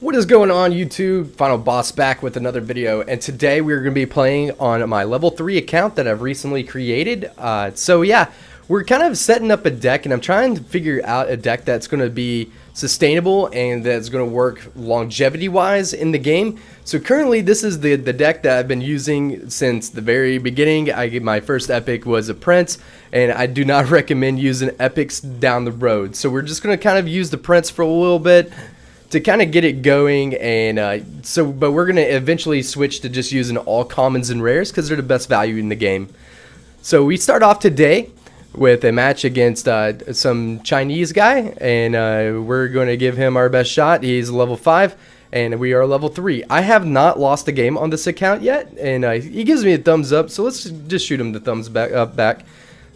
What is going on, YouTube? Final Boss back with another video, and today we're going to be playing on my level 3 account that I've recently created. So yeah, we're kind of setting up a deck, and I'm trying to figure out a deck that's going to be sustainable and that's going to work longevity wise in the game. So currently this is the deck that I've been using since the very beginning. My first epic was a Prince, and I do not recommend using epics down the road. So we're just going to kind of use the Prince for a little bit to kind of get it going, and but we're going to eventually switch to just using all commons and rares because they're the best value in the game. So we start off today with a match against some Chinese guy, and we're going to give him our best shot. He's level 5 and we are level 3. I have not lost a game on this account yet, and he gives me a thumbs up, so let's just shoot him the thumbs back.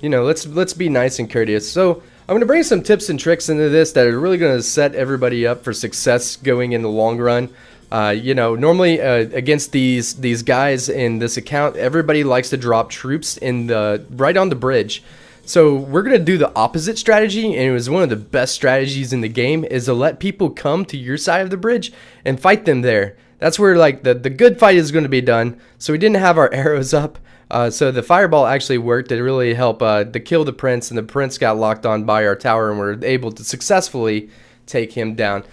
You know, let's be nice and courteous. So I'm going to bring some tips and tricks into this that are really going to set everybody up for success going in the long run. You know, normally against these guys in this account, everybody likes to drop troops in right on the bridge. So we're going to do the opposite strategy, and it was one of the best strategies in the game, is to let people come to your side of the bridge and fight them there. That's where like the good fight is going to be done. So we didn't have our arrows up. So the fireball actually worked to really help to kill the Prince, and the Prince got locked on by our tower, and we're able to successfully take him down.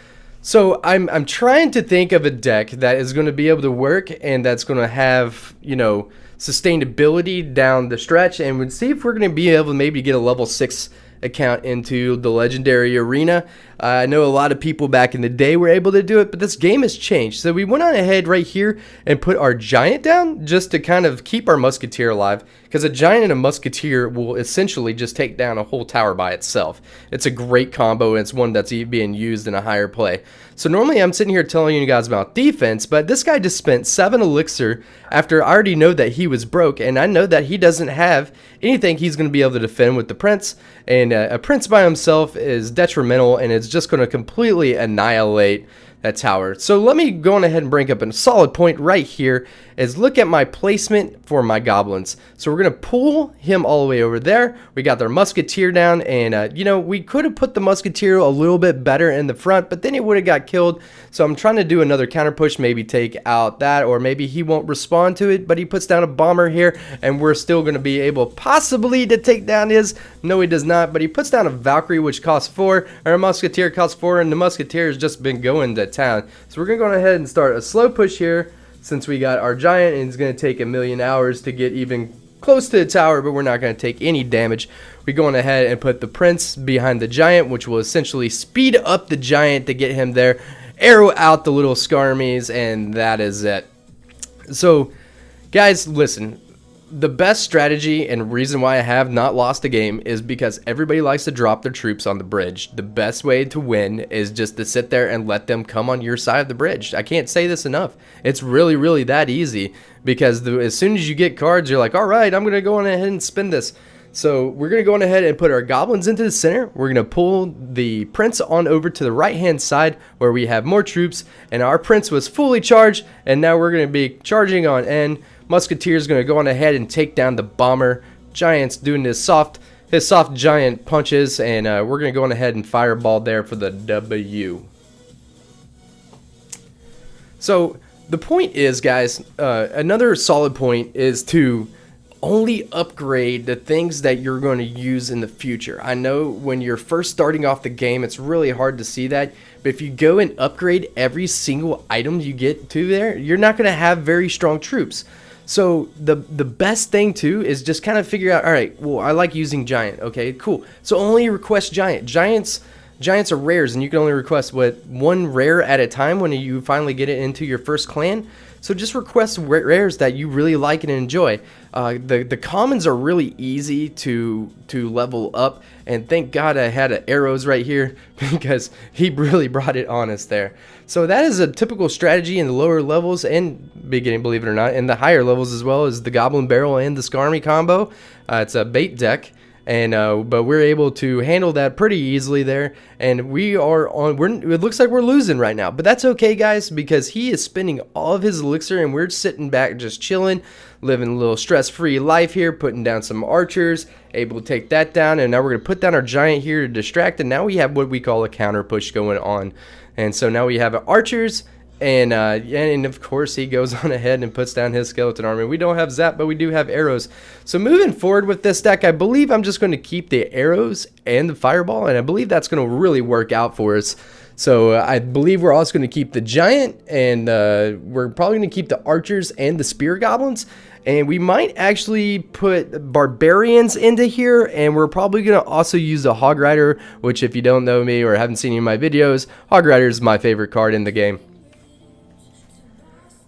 So I'm trying to think of a deck that is going to be able to work and that's going to have, you know, sustainability down the stretch, and we'll see if we're going to be able to maybe get a level 6 account into the legendary arena. I know a lot of people back in the day were able to do it, but this game has changed. So we went on ahead right here and put our giant down just to kind of keep our musketeer alive, because a giant and a musketeer will essentially just take down a whole tower by itself. It's a great combo, and it's one that's being used in a higher play. So normally I'm sitting here telling you guys about defense, but this guy just spent 7 elixir after I already know that he was broke, and I know that he doesn't have anything he's going to be able to defend with the Prince, and a Prince by himself is detrimental, and it's just going to completely annihilate that tower. So let me go on ahead and bring up a solid point right here, is look at my placement for my goblins. So we're going to pull him all the way over there. We got their musketeer down, and you know, we could have put the musketeer a little bit better in the front, but then he would have got killed. So I'm trying to do another counter push, maybe take out that, or maybe he won't respond to it, but he puts down a bomber here, and we're still going to be able possibly to take down his. No, he does not, but he puts down a Valkyrie, which costs 4, or a musketeer costs 4, and the musketeer has just been going to town. So we're going to go ahead and start a slow push here, since we got our giant, and it's going to take a million hours to get even close to the tower, but we're not going to take any damage. We're going ahead and put the Prince behind the giant, which will essentially speed up the giant to get him there, arrow out the little skarmies, and that is it. So guys, listen, the best strategy and reason why I have not lost a game is because everybody likes to drop their troops on the bridge. The best way to win is just to sit there and let them come on your side of the bridge. I can't say this enough. It's really that easy, because as soon as you get cards, you're like, all right, I'm going to go on ahead and spin this. So we're going to go on ahead and put our goblins into the center. We're going to pull the Prince on over to the right hand side where we have more troops, and our Prince was fully charged, and now we're going to be charging on end. Musketeer is going to go on ahead and take down the bomber. Giant's doing his soft giant punches, and we're going to go on ahead and fireball there for the W. So the point is, guys, another solid point is to only upgrade the things that you're going to use in the future. I know when you're first starting off the game, it's really hard to see that, but if you go and upgrade every single item you get to there, you're not going to have very strong troops. So the best thing too is just kind of figure out, all right, well, I like using giant. Okay, cool. So only request giant. Giants are rares, and you can only request one rare at a time when you finally get it into your first clan. So just request rares that you really like and enjoy. The commons are really easy to level up, and thank God I had arrows right here because he really brought it on us there. So that is a typical strategy in the lower levels and beginning, believe it or not, in the higher levels as well, as the Goblin Barrel and the Skarmy combo. It's a bait deck. And but we're able to handle that pretty easily there, and we are on. It looks like we're losing right now, but that's okay, guys, because he is spending all of his elixir, and we're sitting back just chilling, living a little stress-free life here, putting down some archers, able to take that down, and now we're gonna put down our giant here to distract, and now we have what we call a counter push going on. And so now we have archers, and of course he goes on ahead and puts down his skeleton army. We don't have zap, but we do have arrows. So moving forward with this deck, I believe I'm just going to keep the arrows and the fireball, and I believe that's going to really work out for us. So I believe we're also going to keep the giant, and we're probably going to keep the archers and the spear goblins. And we might actually put barbarians into here, and we're probably going to also use the hog rider, which if you don't know me or haven't seen any of my videos, hog rider is my favorite card in the game.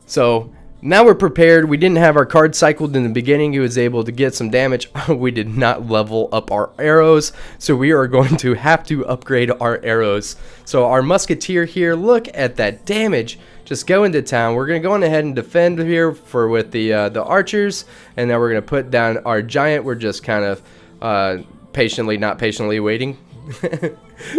So now we're prepared. We didn't have our card cycled in the beginning. He was able to get some damage. We did not level up our arrows, so we are going to have to upgrade our arrows. So our musketeer here, look at that damage. Just go into town. We're going to go on ahead and defend here with the archers, and then we're going to put down our giant. We're just kind of not patiently waiting.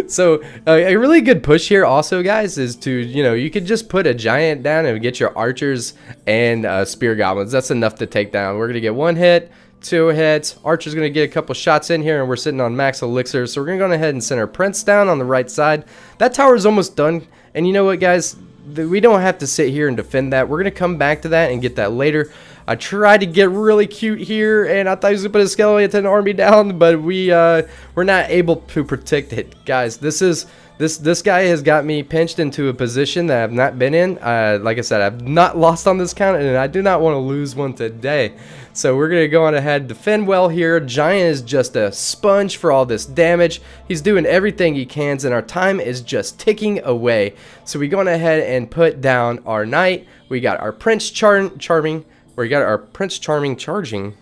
So a really good push here also, guys, is to, you could just put a giant down and get your archers and spear goblins. That's enough to take down. We're going to get 1 hit, 2 hits. Archer's going to get a couple shots in here, and we're sitting on max elixir. So we're going to go ahead and send our prince down on the right side. That tower is almost done. And you know what, guys? We don't have to sit here and defend that. We're going to come back to that and get that later. I tried to get really cute here, and I thought he was going to put a skeleton army down, but we're not able to protect it. Guys, this guy has got me pinched into a position that I've not been in. Like I said, I've not lost on this count, and I do not want to lose one today. So we're going to go on ahead, defend well here. Giant is just a sponge for all this damage. He's doing everything he can, and our time is just ticking away. So we go on ahead and put down our knight. We got our Prince Charming. We got our Prince Charming charging.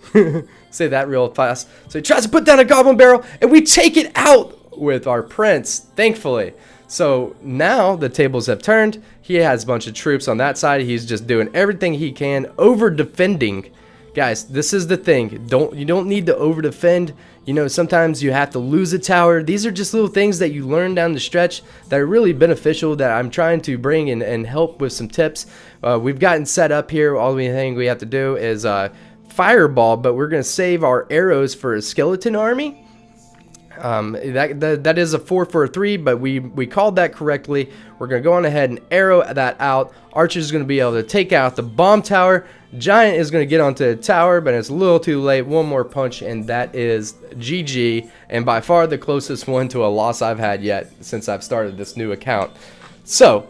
Say that real fast. So he tries to put down a goblin barrel, and we take it out with our prince, thankfully. So now the tables have turned. He has a bunch of troops on that side. He's just doing everything he can, over defending. Guys, this is the thing. You don't need to over defend. Sometimes you have to lose a tower. These are just little things that you learn down the stretch that are really beneficial, that I'm trying to bring and help with some tips. We've gotten set up here. All the thing we have to do is fireball, but we're going to save our arrows for a skeleton army. That is a 4 for a 3, but we called that correctly. We're going to go on ahead and arrow that out. Archer is going to be able to take out the bomb tower. Giant is going to get onto the tower, but it's a little too late. One more punch, and that is GG, and by far the closest one to a loss I've had yet since I've started this new account. So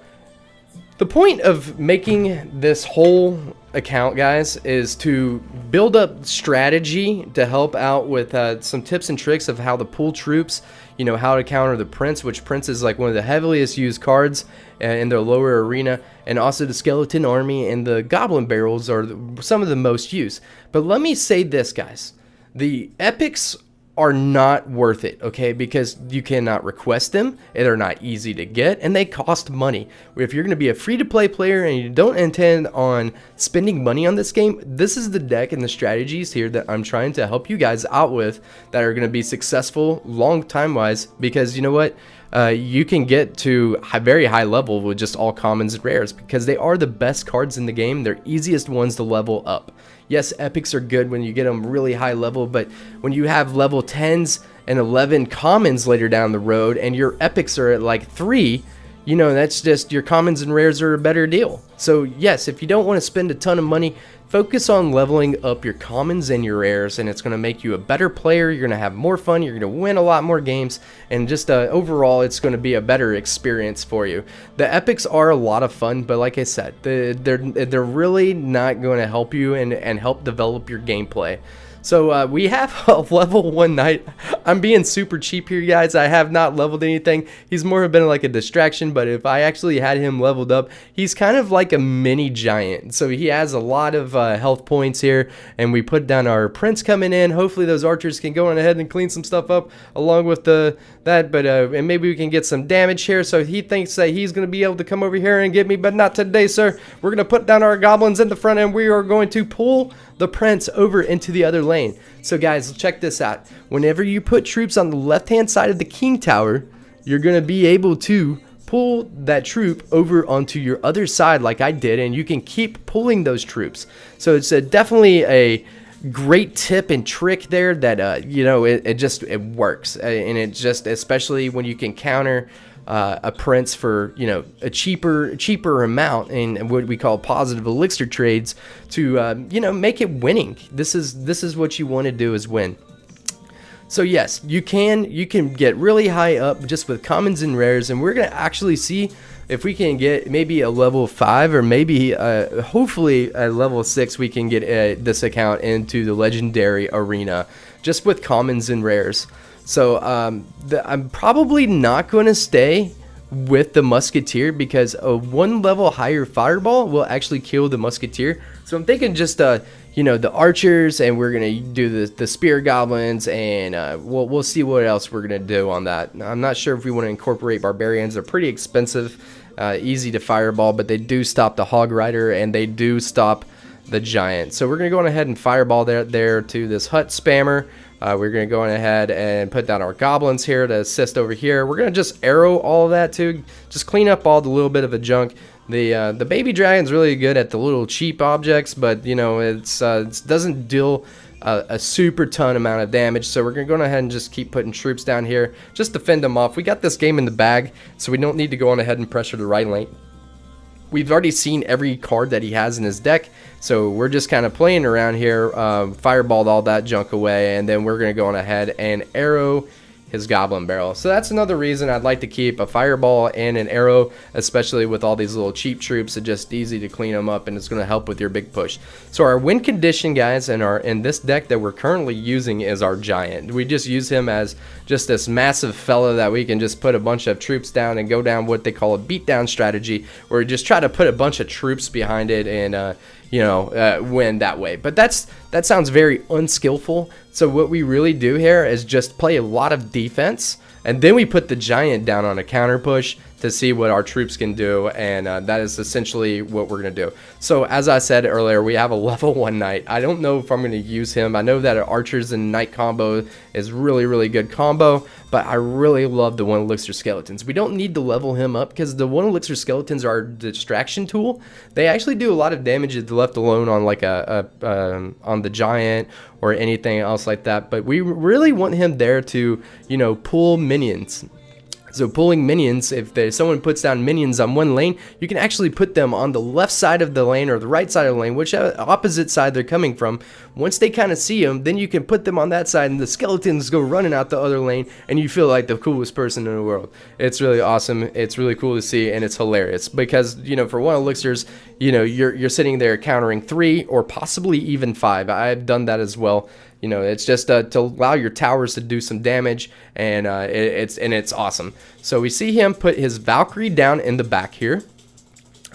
the point of making this whole account, guys, is to build up strategy to help out with some tips and tricks of how to pull troops, how to counter the prince, which prince is like one of the heaviest used cards in the lower arena, and also the skeleton army and the goblin barrels are some of the most used. But let me say this, guys, the epics are not worth it, okay, because you cannot request them, they're not easy to get, and they cost money. If you're going to be a free-to-play player and you don't intend on spending money on this game, this is the deck and the strategies here that I'm trying to help you guys out with that are going to be successful long time wise, because you know what, you can get to a very high level with just all commons and rares, because they are the best cards in the game. They're easiest ones to level up. Yes, epics are good when you get them really high level, but when you have level 10s and 11 commons later down the road and your epics are at like 3, that's just, your commons and rares are a better deal. So yes, if you don't want to spend a ton of money, focus on leveling up your commons and your rares, and it's going to make you a better player. You're going to have more fun, you're going to win a lot more games, and just overall it's going to be a better experience for you. The epics are a lot of fun, but like I said, they're really not going to help you and help develop your gameplay. So we have a level 1 knight. I'm being super cheap here, guys. I have not leveled anything. He's more have been like a distraction, but if I actually had him leveled up, he's kind of like a mini giant. So he has a lot of health points here, and we put down our prince coming in. Hopefully those archers can go on ahead and clean some stuff up along with that, but and maybe we can get some damage here. So he thinks that he's going to be able to come over here and get me, but not today, sir. We're going to put down our goblins in the front, and we are going to pull the prince over into the other lane. So guys, check this out. Whenever you put troops on the left hand side of the king tower, you're going to be able to pull that troop over onto your other side like I did, and you can keep pulling those troops. So it's definitely a great tip and trick there that it works, and it just, especially when you can counter a prince for, you know, a cheaper amount in what we call positive elixir trades to you know, make it winning. This is what you want to do, is win. So yes, you can get really high up just with commons and rares, and we're gonna actually see if we can get maybe a level 5 or maybe hopefully a level 6. We can get this account into the legendary arena just with commons and rares. So I'm probably not going to stay with the musketeer because a 1 level higher fireball will actually kill the musketeer. So I'm thinking just you know, the archers, and we're gonna do the spear goblins, and we'll see what else we're gonna do on that. I'm not sure if we want to incorporate barbarians. They're pretty expensive, easy to fireball, but they do stop the hog rider and they do stop the giant. So we're gonna go on ahead and fireball there to this hut spammer. We're going to go on ahead and put down our goblins here to assist over here. We're going to just arrow all of that too. Just clean up all the little bit of a junk. The baby dragon's really good at the little cheap objects, but you know, it doesn't deal a super ton amount of damage. So we're going to go ahead and just keep putting troops down here just to fend them off. We got this game in the bag, so we don't need to go on ahead and pressure the right lane. We've already seen every card that he has in his deck, so we're just kind of playing around here, fireballed all that junk away, and then we're going to go on ahead and arrow his goblin barrel. So that's another reason I'd like to keep a fireball and an arrow, especially with all these little cheap troops. It's just easy to clean them up, and it's going to help with your big push. So our win condition, guys, in this deck that we're currently using is our giant. We just use him as just this massive fella that we can just put a bunch of troops down and go down what they call a beatdown strategy, where we just try to put a bunch of troops behind it and you know, win that way. But that sounds very unskillful. So what we really do here is just play a lot of defense, and then we put the giant down on a counter push to see what our troops can do, and that is essentially what we're going to do. So as I said earlier, we have a level 1 knight. I don't know if I'm going to use him. I know that an archers and knight combo is really good combo, but I really love the 1 elixir skeletons. We don't need to level him up because the 1 elixir skeletons are a distraction tool. They actually do a lot of damage if left alone on like on the giant or anything else like that, but we really want him there to, you know, pull minions. So pulling minions, if someone puts down minions on one lane, you can actually put them on the left side of the lane or the right side of the lane, whichever opposite side they're coming from. Once they kind of see them, then you can put them on that side, and the skeletons go running out the other lane, and you feel like the coolest person in the world. It's really awesome. It's really cool to see, and it's hilarious because, you know, for 1 elixirs, you know, you're sitting there countering 3 or possibly even 5. I've done that as well. You know, it's just to allow your towers to do some damage, and it's awesome. So we see him put his Valkyrie down in the back here.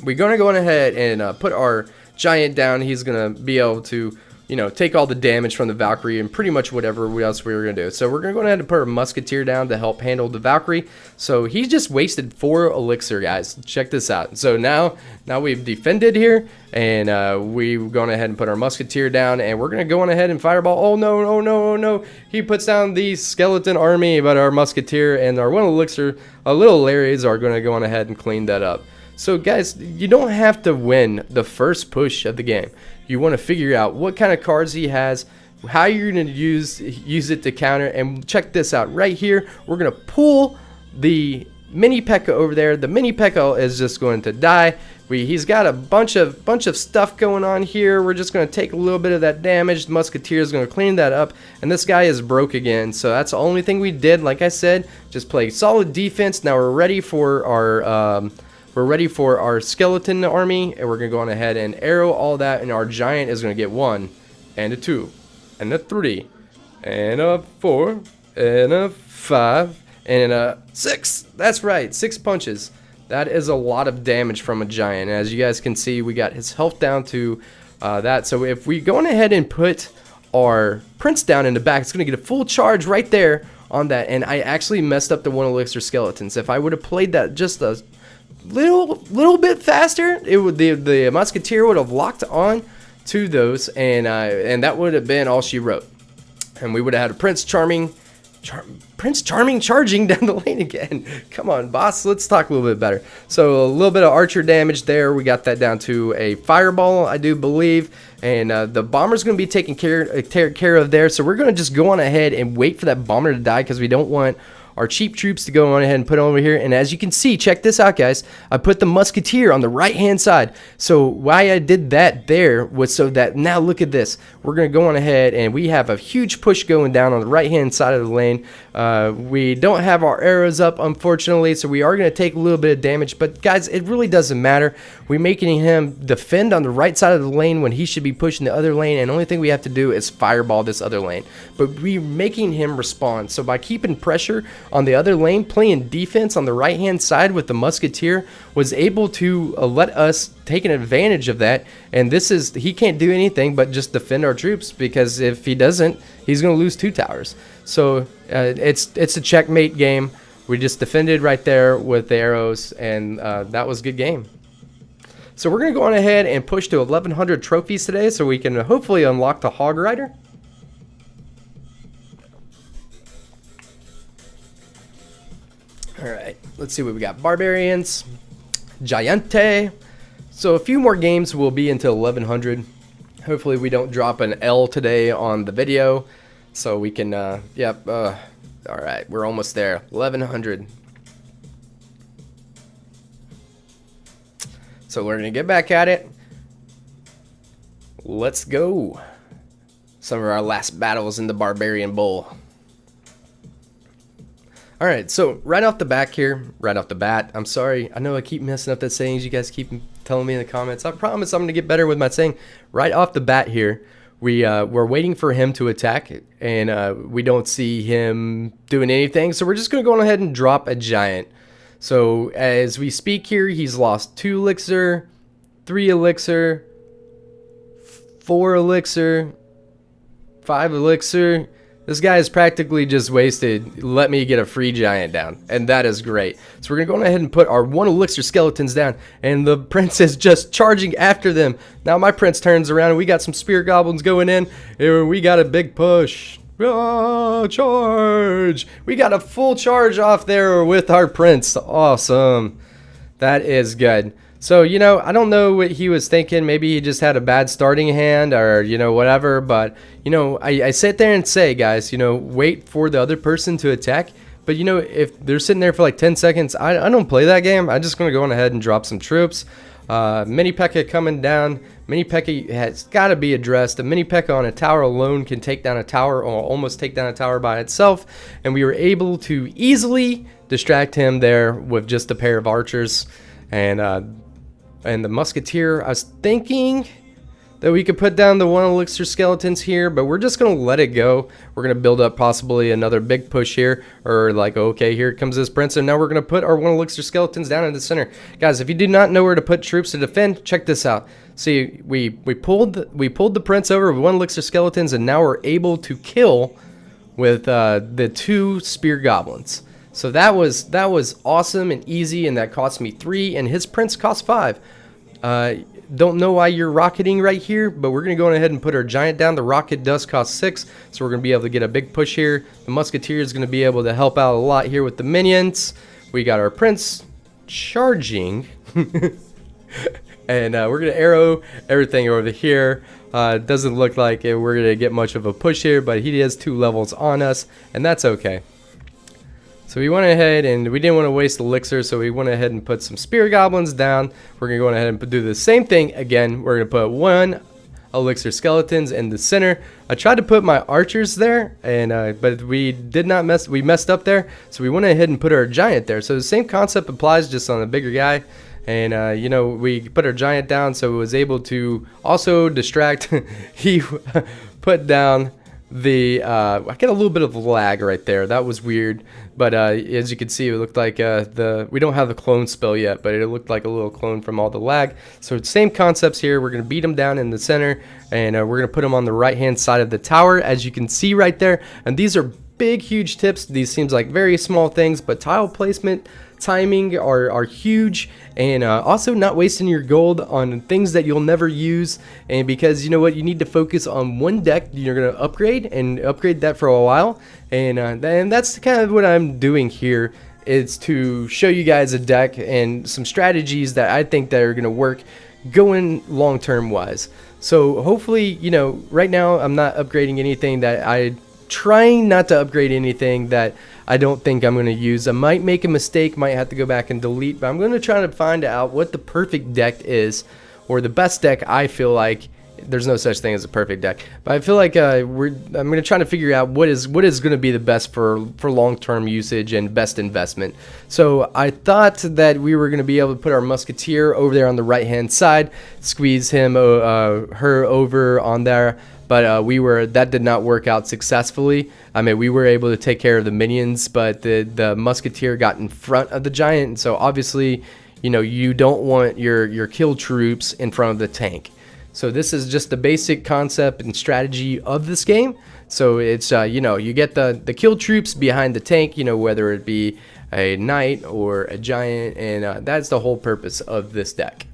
We're going to go ahead and put our giant down. He's going to be able to, you know, take all the damage from the Valkyrie and pretty much whatever else we were going to do. So we're going to go ahead and put our musketeer down to help handle the Valkyrie. So he's just wasted 4 elixir, guys. Check this out. So now we've defended here, and we've gone ahead and put our musketeer down, and we're going to go on ahead and fireball. Oh no, oh no, oh no. He puts down the skeleton army, but our musketeer and our 1 elixir, little Larrys, are going to go on ahead and clean that up. So guys, you don't have to win the first push of the game. You want to figure out what kind of cards he has, how you're going to use it to counter, and check this out right here. We're going to pull the mini P.E.K.K.A. over there. The mini P.E.K.K.A. is just going to die. He's got a bunch of stuff going on here. We're just going to take a little bit of that damage. The musketeer is going to clean that up, and this guy is broke again. So that's the only thing we did. Like I said, just play solid defense. Now we're ready for our skeleton army, and we're going to go on ahead and arrow all that, and our giant is going to get 1 and a 2 and a 3 and a 4 and a 5 and a 6. That's right, 6 punches. That is a lot of damage from a giant. And as you guys can see, we got his health down to that. So if we go on ahead and put our prince down in the back, it's going to get a full charge right there on that. And I actually messed up the 1 elixir skeletons. If I would have played that just a little bit faster, the musketeer would have locked on to those, and that would have been all she wrote, and we would have had a Prince Charming charging down the lane again. Come on, boss, let's talk a little bit better. So a little bit of archer damage there. We got that down to a fireball, I do believe, and the bomber's going to be taken care of there. So we're going to just go on ahead and wait for that bomber to die because we don't want our cheap troops to go on ahead and put over here. And as you can see, check this out, guys. I put the musketeer on the right hand side. So why I did that there was so that now look at this. We're going to go on ahead and we have a huge push going down on the right hand side of the lane. We don't have our arrows up, unfortunately, so we are going to take a little bit of damage. But guys, it really doesn't matter. We're making him defend on the right side of the lane when he should be pushing the other lane, and the only thing we have to do is fireball this other lane. But we're making him respond. So by keeping pressure on the other lane, playing defense on the right hand side with the musketeer was able to let us take an advantage of that. And this is, he can't do anything but just defend our troops, because if he doesn't, he's going to lose 2 towers. So it's a checkmate game. We just defended right there with the arrows, and that was a good game. So we're going to go on ahead and push to 1100 trophies today, so we can hopefully unlock the Hog Rider. Alright, let's see what we got. Barbarians, Giante. So a few more games will be into 1100. Hopefully we don't drop an L today on the video, so we can, alright, we're almost there. 1100. So we're going to get back at it. Let's go. Some of our last battles in the Barbarian Bowl. Alright, so right off the bat, I'm sorry. I know I keep messing up the sayings. You guys keep telling me in the comments. I promise I'm going to get better with my saying. Right off the bat here, we're waiting for him to attack, and we don't see him doing anything. So we're just going to go on ahead and drop a giant. So as we speak here, he's lost 2 elixir, 3 elixir, 4 elixir, 5 elixir. This guy is practically just wasted. Let me get a free giant down, and that is great. So we're going to go ahead and put our 1 elixir skeletons down, and the prince is just charging after them. Now my prince turns around, and we got some spear goblins going in, and we got a big push. Oh, charge! We got a full charge off there with our prince. Awesome. That is good. So, you know, I don't know what he was thinking. Maybe he just had a bad starting hand, or, you know, whatever. But, you know, I sit there and say, guys, you know, wait for the other person to attack. But, you know, if they're sitting there for like 10 seconds, I don't play that game. I'm just going to go on ahead and drop some troops. Mini P.E.K.K.A coming down. Mini P.E.K.K.A has got to be addressed. A Mini P.E.K.K.A on a tower alone can take down a tower, or almost take down a tower by itself. And we were able to easily distract him there with just a pair of archers. And the musketeer, I was thinking that we could put down the 1 elixir skeletons here, but we're just going to let it go. We're going to build up possibly another big push here, or like, okay, here comes this prince, and now we're going to put our 1 elixir skeletons down in the center. Guys, if you do not know where to put troops to defend, check this out. See, we pulled the prince over with 1 elixir skeletons, and now we're able to kill with the 2 spear goblins. So that was awesome and easy, and that cost me 3, and his prince cost 5. Don't know why you're rocketing right here, but we're going to go ahead and put our giant down. The rocket does cost 6, so we're going to be able to get a big push here. The musketeer is going to be able to help out a lot here with the minions. We got our prince charging, and we're going to arrow everything over here. Doesn't look like we're going to get much of a push here, but he has 2 levels on us, and that's okay. So we went ahead, and we didn't want to waste elixir, so we went ahead and put some spear goblins down. We're going to go ahead and do the same thing again. We're going to put 1 elixir skeletons in the center. I tried to put my archers there, and but we did not we messed up there, so we went ahead and put our giant there. So the same concept applies, just on a bigger guy. And you know, we put our giant down, so it was able to also distract. He put down the I get a little bit of lag right there. That was weird, but as you can see, it looked like we don't have the clone spell yet, but it looked like a little clone from all the lag. So same concepts here. We're gonna beat them down in the center, and we're gonna put them on the right hand side of the tower, as you can see right there. And these are big, huge tips. These seems like very small things, but tile placement, timing are huge, and also not wasting your gold on things that you'll never use. And because you know what, you need to focus on one deck you're going to upgrade, and upgrade that for a while. And that's kind of what I'm doing here, is to show you guys a deck and some strategies that I think that are going to work going long-term wise. So hopefully, you know, right now I'm not upgrading anything that trying not to upgrade anything that I don't think I'm going to use. I might make a mistake, might have to go back and delete, but I'm going to try to find out what the perfect deck is, or the best deck I feel like. There's no such thing as a perfect deck, but I feel like I'm going to try to figure out what is going to be the best for long-term usage and best investment. So I thought that we were going to be able to put our Musketeer over there on the right-hand side, squeeze him her over on there, but that did not work out successfully. I mean, we were able to take care of the minions, but the Musketeer got in front of the giant, and so obviously, you don't want your kill troops in front of the tank. So this is just the basic concept and strategy of this game. So it's, you get the kill troops behind the tank, whether it be a knight or a giant, and that's the whole purpose of this deck.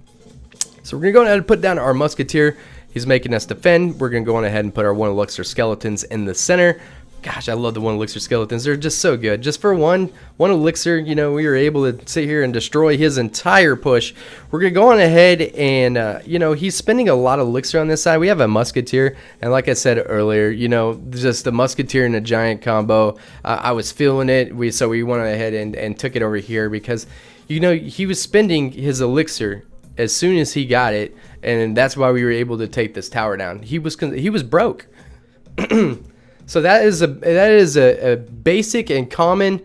So we're going to go ahead and put down our Musketeer. He's making us defend. We're going to go on ahead and put our 1 elixir skeletons in the center. Gosh, I love the 1 elixir skeletons. They're just so good. Just for one elixir, we were able to sit here and destroy his entire push. We're going to go on ahead and, he's spending a lot of elixir on this side. We have a Musketeer, and like I said earlier, just the Musketeer and a giant combo. I was feeling it, so we went ahead and took it over here because, he was spending his elixir as soon as he got it, and that's why we were able to take this tower down. He was broke. So that is a basic and common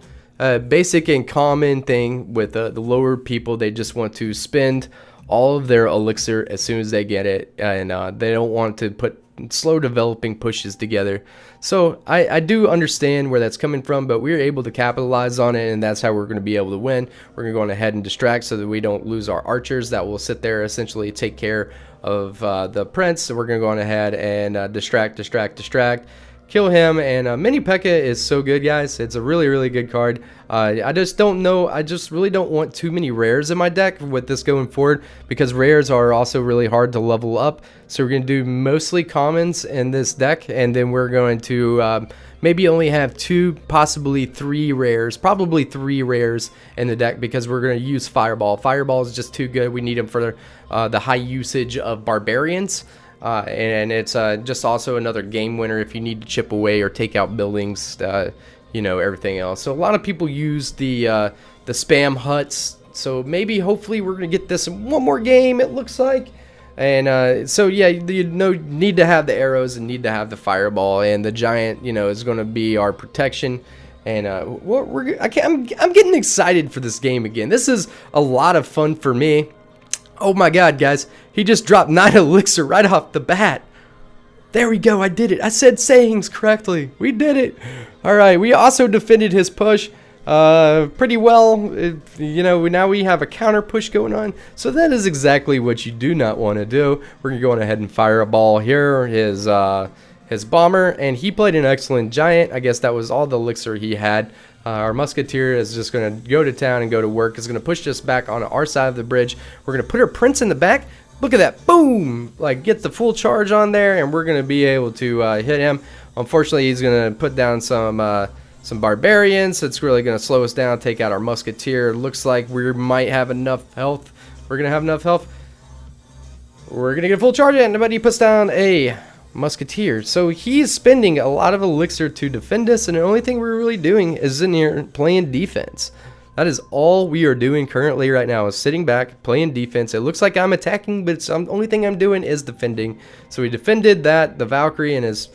thing with the lower people. They just want to spend all of their elixir as soon as they get it, and they don't want to put slow developing pushes together. So I do understand where that's coming from, but we were able to capitalize on it, and that's how we're going to be able to win. We're going to go on ahead and distract so that we don't lose our archers that will sit there, essentially take care of the prince. So we're going to go on ahead and distract, kill him, and Mini P.E.K.K.A. is so good, guys. It's a really, really good card. I just really don't want too many rares in my deck with this going forward, because rares are also really hard to level up. So we're going to do mostly commons in this deck, and then we're going to maybe only have 2, possibly 3 rares, probably 3 rares in the deck, because we're going to use Fireball. Fireball is just too good. We need him for the high usage of Barbarians. And it's just also another game winner if you need to chip away or take out buildings, everything else. So a lot of people use the spam huts. So maybe, hopefully, we're going to get this in one more game, it looks like. And so, yeah, you need to have the arrows and need to have the fireball. And the giant, is going to be our protection. And I'm getting excited for this game again. This is a lot of fun for me. Oh my god, guys, he just dropped 9 elixir right off the bat. There we go, I did it. I said sayings correctly. We did it. Alright, we also defended his push pretty well. Now we have a counter push going on. So that is exactly what you do not want to do. We're going to go on ahead and fire a ball here. His bomber, and he played an excellent giant. I guess that was all the elixir he had. Our Musketeer is just going to go to town and go to work. It's going to push us back on our side of the bridge. We're going to put our prince in the back. Look at that. Boom! Like, get the full charge on there, and we're going to be able to hit him. Unfortunately, he's going to put down some barbarians. It's really going to slow us down, take out our Musketeer. Looks like we might have enough health. We're going to have enough health. We're going to get a full charge, and nobody puts down a Musketeer. So he's spending a lot of elixir to defend us, and the only thing we're really doing is in here playing defense. That is all we are doing currently right now, is sitting back playing defense. It looks like I'm attacking, but the only thing I'm doing is defending. So we defended that, the Valkyrie and his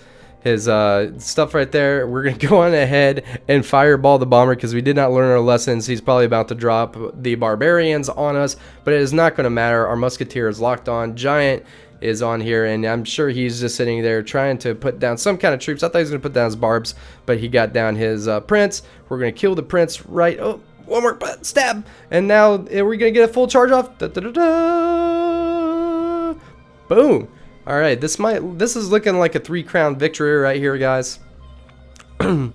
stuff right there. We're gonna go on ahead and fireball the bomber, because we did not learn our lessons. He's probably about to drop the barbarians on us, but it is not going to matter. Our Musketeer is locked on. Giant is on here, and I'm sure he's just sitting there trying to put down some kind of troops. I thought he was going to put down his barbs, but he got down his prince. We're going to kill the prince right. Oh, one more stab, and now we're going to get a full charge off. Da, da, da, da. Boom. All right, this is looking like a 3-crown victory right here, guys. Going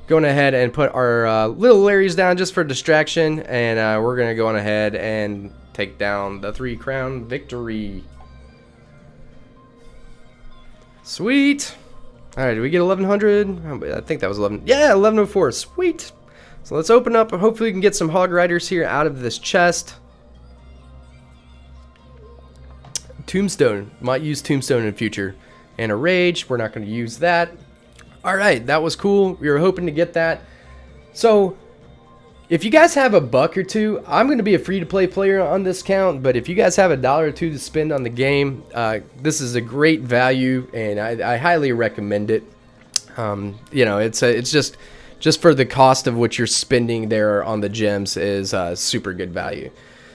ahead and put our little Larrys down just for distraction, and we're going to go on ahead and take down the 3-crown victory. Sweet. All right, did we get 1100? I think that was 11. Yeah, 1104. Sweet. So let's open up, and hopefully we can get some hog riders here out of this chest. Tombstone. Might use Tombstone in the future. And a rage. We're not going to use that. All right, that was cool. We were hoping to get that. So if you guys have a buck or two, I'm going to be a free-to-play player on this account, but if you guys have a dollar or two to spend on the game, this is a great value, and I highly recommend it. You know, it's just for the cost of what you're spending there on the gems is super good value.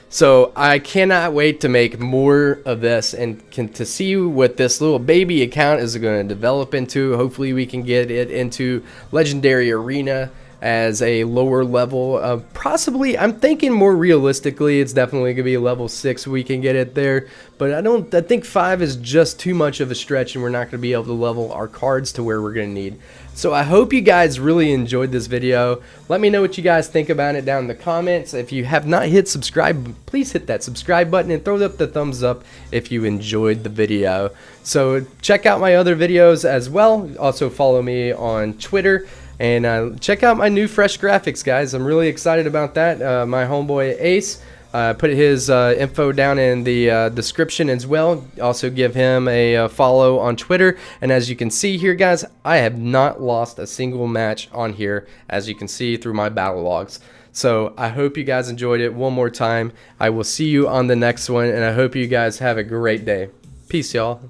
So I cannot wait to make more of this and to see what this little baby account is going to develop into. Hopefully we can get it into Legendary Arena as a lower level of possibly, I'm thinking more realistically, it's definitely gonna be a level 6 we can get it there, but I think 5 is just too much of a stretch, and we're not gonna be able to level our cards to where we're gonna need. So I hope you guys really enjoyed this video. Let me know what you guys think about it down in the comments. If you have not hit subscribe, please hit that subscribe button and throw up the thumbs up if you enjoyed the video. So check out my other videos as well. Also follow me on Twitter. And check out my new fresh graphics, guys. I'm really excited about that. My homeboy Ace put his info down in the description as well. Also give him a follow on Twitter. And as you can see here, guys, I have not lost a single match on here, as you can see through my battle logs. So I hope you guys enjoyed it. One more time, I will see you on the next one, and I hope you guys have a great day. Peace, y'all.